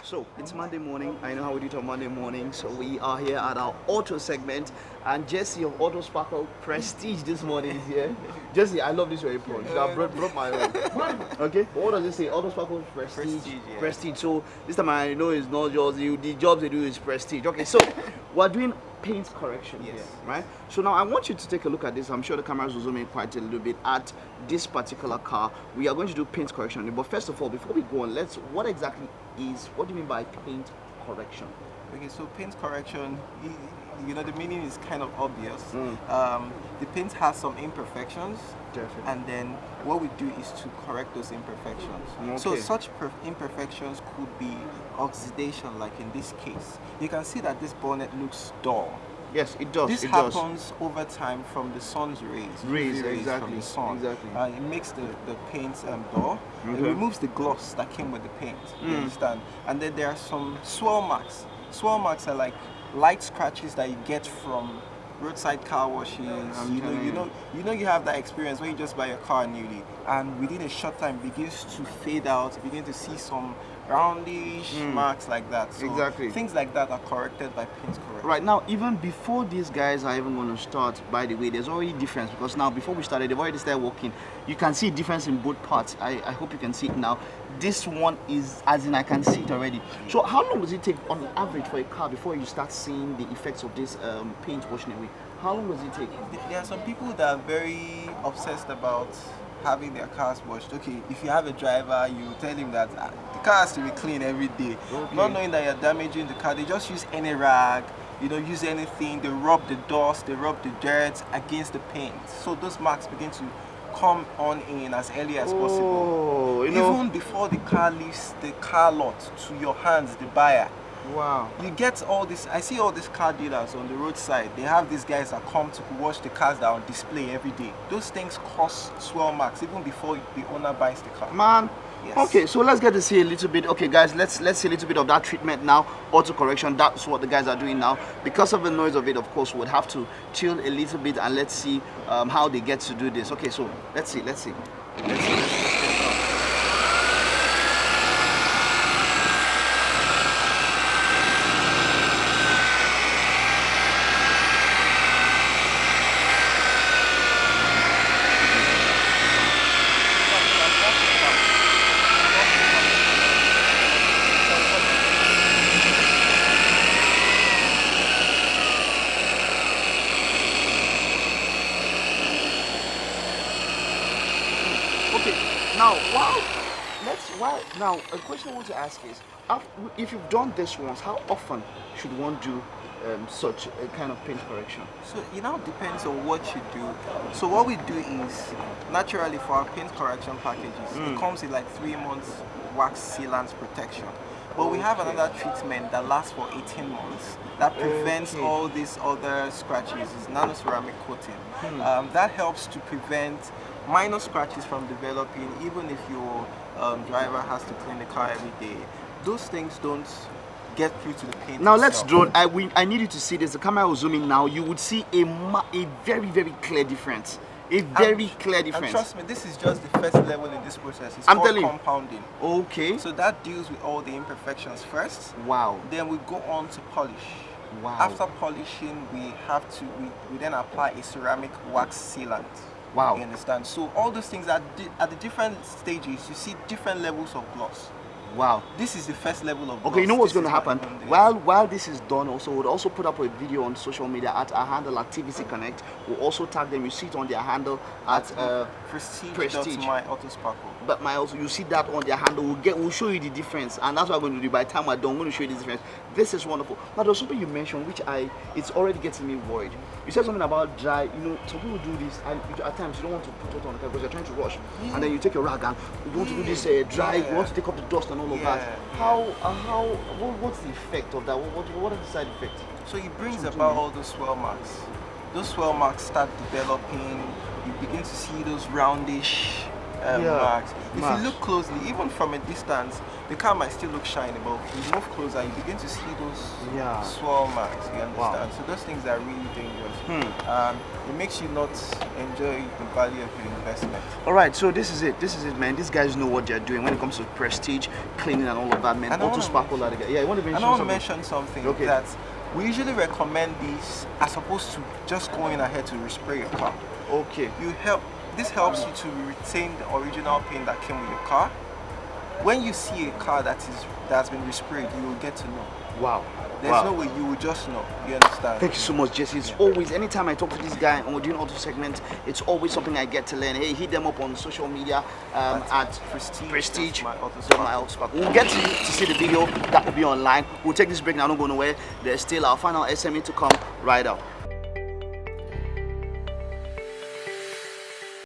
So it's Monday morning. I know how we do it on Monday morning. So we are here at our auto segment, and Jesse of Myautosparkle Prestige this morning is here. Jesse, I love this your apron. You should have brought my own. Okay, but what does it say? Myautosparkle Prestige. Prestige, yeah. Prestige. So this time I know it's not just you. The jobs they do is prestige. Okay, so we're doing paint correction here, right? So now I want you to take a look at this. I'm sure the cameras will zoom in quite a little bit at this particular car. We are going to do paint correction on it. But first of all, before we go on, what do you mean by paint correction? Okay, so paint correction, the meaning is kind of obvious. The paint has some imperfections. Definitely. And then what we do is to correct those imperfections. Okay. So such imperfections could be oxidation, like in this case. You can see that this bonnet looks dull. Yes, it does. This happens over time from the sun's rays. Rays, UV exactly. From the sun. Exactly. It makes the paint dull. It removes the gloss that came with the paint. You understand? And then there are some swell marks. Swell marks are like light scratches that you get from roadside car washes. You have that experience when you just buy a car newly, and within a short time it begins to fade out. You begin to see some roundish marks like that. So exactly. Things like that are corrected by paint correction. Right now, even before these guys are even going to start, by the way, there's already difference, because now before we started, they've already started working. You can see difference in both parts. I hope you can see it now. This one is, as in I can see it already. So how long does it take on average for a car before you start seeing the effects of this paint washing away? How long does it take? There are some people that are very obsessed about having their cars washed. Okay, if you have a driver, you tell him that the car has to be clean every day. Okay. Not knowing that you're damaging the car, they just use any rag, use anything, they rub the dust, they rub the dirt against the paint. So those marks begin to come on in as early as possible. Even before the car leaves the car lot to your hands, the buyer. Wow. You get all this. I see all these car dealers on the roadside. They have these guys that come to wash the cars that are on display every day. Those things cause swell marks even before the owner buys the car. Man. Yes. Okay, so let's get to see a little bit. Okay, guys, let's see a little bit of that treatment now. Auto correction. That's what the guys are doing now. Because of the noise of it, of course, we'll have to chill a little bit and let's see how they get to do this. Okay, so let's see. Now, a question I want to ask is, if you've done this once, how often should one do such a kind of paint correction? So it now depends on what you do. So what we do is, naturally for our paint correction packages, it comes with like 3 months wax sealant protection. But we have another treatment that lasts for 18 months that prevents all these other scratches. It's nanoceramic coating. That helps to prevent minor scratches from developing, even if your driver has to clean the car every day. Those things don't get through to the paint. Now itself. let's drone. I need you to see this. The camera will zoom in now. You would see a very, very clear difference. A very clear difference. And trust me, this is just the first level in this process. It's I'm called telling you. compounding. Okay. So that deals with all the imperfections first. Wow. Then we go on to polish. Wow. After polishing, we then apply a ceramic wax sealant. Wow. You understand? So all those things at the different stages, you see different levels of gloss. Wow. This is the first level of gloss. Okay, you know what's This going to is happen? what While this is done, also we'll also put up a video on social media at our handle at TVC Connect. We'll also tag them. You see it on their handle at Prestige. Myautosparkle. But you see that on their handle. We'll show you the difference, and that's what I'm going to do. By the time we're done, I'm going to show you the difference. This is wonderful. Now there's something you mentioned which it's already getting me worried. You said something about dry. Some people do this, and at times you don't want to put it on the car because you're trying to rush, and then you take your rag and you want to do this dry. You want to take up the dust and all of that. What's the effect of that? What are the side effects? So it brings about all those swell marks. Those swell marks start developing. You begin to see those roundish marks. If you look closely, even from a distance, the car might still look shiny, but if you move closer, you begin to see those swell marks. You understand? Wow. So those things are really dangerous. It makes you not enjoy the value of your investment. All right, so this is it. This is it, man. These guys know what they're doing when it comes to prestige, cleaning, and all of that, man. And I wanna Myautosparkle, that guy. Yeah, you want to mention And I want to something? mention something Okay. that we usually recommend this as opposed to just going ahead to respray your car. Okay. This helps you to retain the original paint that came with your car. When you see a car that's been resprayed, you will get to know. Wow. There's no way you will just know. You understand? Thank you so much, Jesse. It's always, anytime I talk to this guy and we're doing auto segment, it's always something I get to learn. Hey, hit them up on social media at Prestige. Myautosparkle. We'll get to see the video that will be online. We'll take this break now, don't go nowhere. There's still our final SME to come right out.